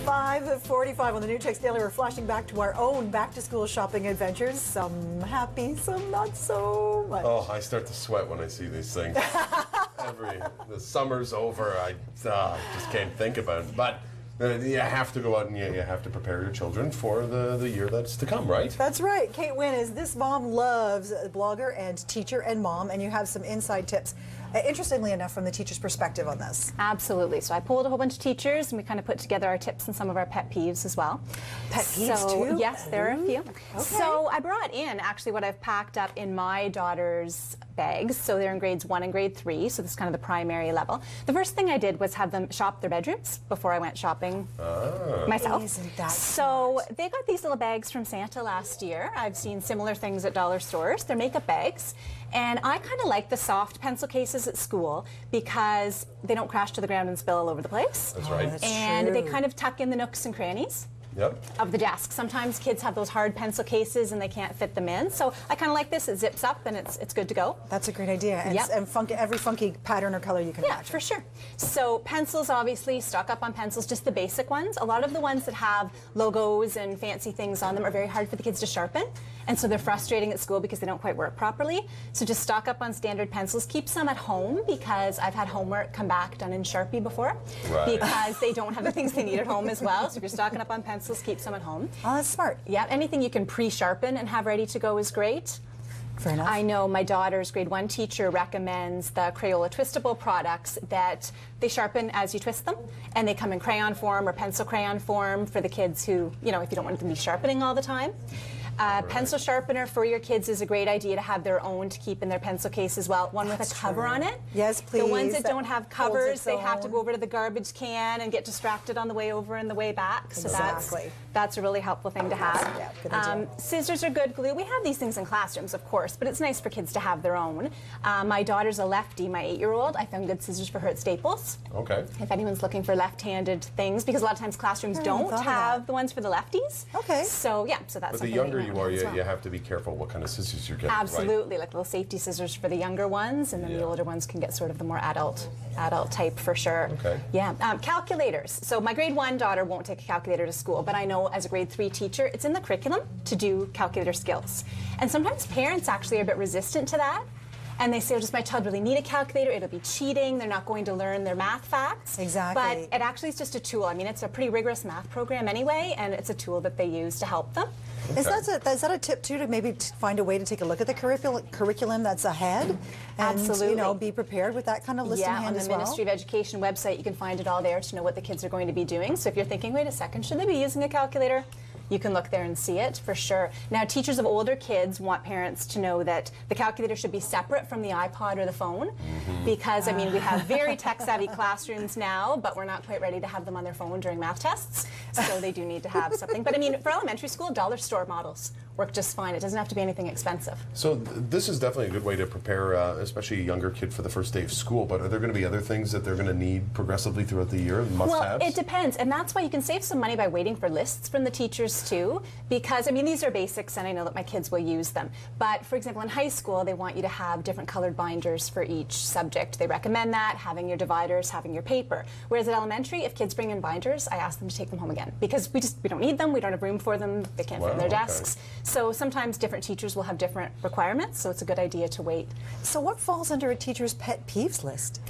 5:45 on the new CHEX Daily. We're flashing back to our own back-to-school shopping adventures. Some happy, some not so much. Oh, I start to sweat when I see these things. The summer's over. I just can't think about it. But you have to go out and you have to prepare your children for the year that's to come, right? That's right. Kate Winn is This Mom Loves, a blogger and teacher and mom, and you have some inside tips, interestingly enough, from the teacher's perspective on this. Absolutely. So I polled a whole bunch of teachers, and we kind of put together our tips and some of our pet peeves as well. Pet peeves too? Yes, there are a few. Okay. So I brought in actually what I've packed up in my daughter's bags. So they're in grades 1 and grade 3, so this is kind of the primary level. The first thing I did was have them shop their bedrooms before I went shopping myself. Isn't that so smart? they got these little bags from Santa last year. I've seen similar things at dollar stores. They're makeup bags. And I kind of like the soft pencil cases at school because they don't crash to the ground and spill all over the place. That's right. That's And true. they kind of tuck in the nooks and crannies of the desk. Sometimes kids have those hard pencil cases and they can't fit them in. So I kind of like this. It zips up and it's good to go. That's a great idea. And, Yep. and every funky pattern or color you can Yeah, imagine. for sure. So pencils, obviously, stock up on pencils, just the basic ones. A lot of the ones that have logos and fancy things on them are very hard for the kids to sharpen. And so they're frustrating at school because they don't quite work properly. So just stock up on standard pencils. Keep some at home because I've had homework come back done in Sharpie before. Right. Because they don't have the things they need at home as well. So if you're stocking up on pencils, keep some at home. Oh, that's smart. Yeah, anything you can pre-sharpen and have ready to go is great. Fair enough. I know my daughter's grade 1 teacher recommends the Crayola twistable products that they sharpen as you twist them, and they come in crayon form or pencil crayon form for the kids who, if you don't want them to be sharpening all the time. Pencil sharpener for your kids is a great idea to have their own to keep in their pencil case as well. One That's with a cover true. on it. Yes, please. The ones that That don't have holds covers, its they have to own. go over to the garbage can and get distracted on the way over and the way back. So Exactly. that's a really helpful thing to have. Yeah, good idea. Scissors are good glue. We have these things in classrooms, of course, but it's nice for kids to have their own. My daughter's a lefty, my 8-year-old. I found good scissors for her at Staples. Okay. If anyone's looking for left-handed things, because a lot of times classrooms I hadn't don't thought of have that. the ones for the lefties. Okay. So yeah, so that's But the something younger that you might are, want as well. you have to be careful what kind of scissors you're getting. Right? Absolutely, like little safety scissors for the younger ones, and then the Yeah. older ones can get sort of the more adult type for sure. Okay. Yeah, calculators. So my grade 1 daughter won't take a calculator to school, but I know as a grade 3 teacher, it's in the curriculum to do calculator skills. And sometimes parents actually are a bit resistant to that. And they say, oh, does my child really need a calculator? It'll be cheating. They're not going to learn their math facts. Exactly. But it actually is just a tool. I mean, it's a pretty rigorous math program anyway, and it's a tool that they use to help them. Is that a tip too, to maybe find a way to take a look at the curriculum that's ahead, and Absolutely. be prepared with that kind of list in Yeah, hand on the as well? Ministry of Education website, you can find it all there to know what the kids are going to be doing. So if you're thinking, wait a second, should they be using a calculator? You can look there and see it for sure. Now, teachers of older kids want parents to know that the calculator should be separate from the iPod or the phone, because I mean, we have very tech-savvy classrooms now, but we're not quite ready to have them on their phone during math tests. So they do need to have something. But I mean, for elementary school, dollar store models work just fine. It doesn't have to be anything expensive. So this is definitely a good way to prepare, especially a younger kid for the first day of school. But are there going to be other things that they're going to need progressively throughout the year, must-haves? Well, it depends, and that's why you can save some money by waiting for lists from the teachers too, because I mean, these are basics and I know that my kids will use them. But for example, in high school, they want you to have different colored binders for each subject. They recommend that, having your dividers, having your paper. Whereas at elementary, if kids bring in binders, I ask them to take them home again, because we don't need them, we don't have room for them, they can't fit in their Wow, okay. desks. So sometimes different teachers will have different requirements, so it's a good idea to wait. So what falls under a teacher's pet peeves list?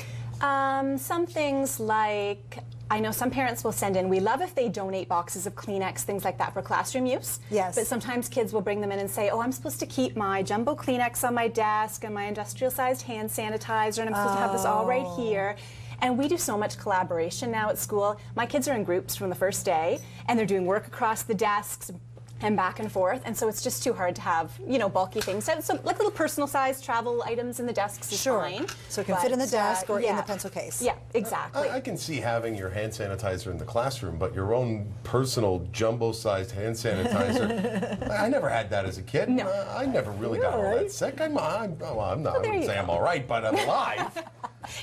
Some things like, I know some parents will send in, we love if they donate boxes of Kleenex, things like that for classroom use. Yes. But sometimes kids will bring them in and say, oh, I'm supposed to keep my jumbo Kleenex on my desk and my industrial-sized hand sanitizer, and I'm supposed to have this all right here. And we do so much collaboration now at school. My kids are in groups from the first day, and they're doing work across the desks and back and forth, and so it's just too hard to have, bulky things. So like little personal-sized travel items in the desks is fine. So it can fit in the desk or in yeah. the pencil case. Yeah, exactly. I can see having your hand sanitizer in the classroom, but your own personal jumbo-sized hand sanitizer, I never had that as a kid. No. I never really got all that sick. I wouldn't say I'm all right, but I'm alive.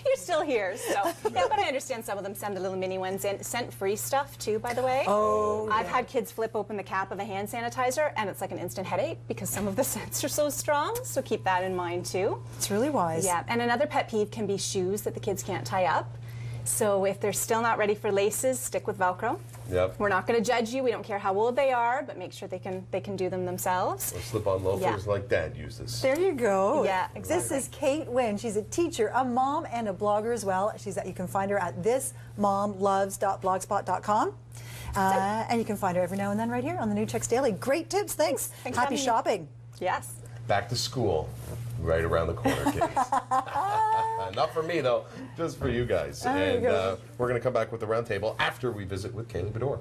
You're still here, so yeah. But I understand some of them send the little mini ones in. Scent-free stuff too, by the way. Oh, I've had kids flip open the cap of a hand sanitizer, and it's like an instant headache because some of the scents are so strong. So keep that in mind too. It's really wise. Yeah, and another pet peeve can be shoes that the kids can't tie up. So if they're still not ready for laces, stick with Velcro. Yep. We're not going to judge you. We don't care how old they are, but make sure they can do them themselves. Or slip-on loafers like Dad uses. There you go. Yeah, exactly. This is Kate Winn. She's a teacher, a mom, and a blogger as well. You can find her at thismomloves.blogspot.com. And you can find her every now and then right here on the new CHEX Daily. Great tips. Thanks. Thanks for Happy having me. shopping. Yes. Back to school, right around the corner, kids. Not for me, though, just for you guys. There you And go. we're going to come back with the roundtable after we visit with Kaylee Bedore.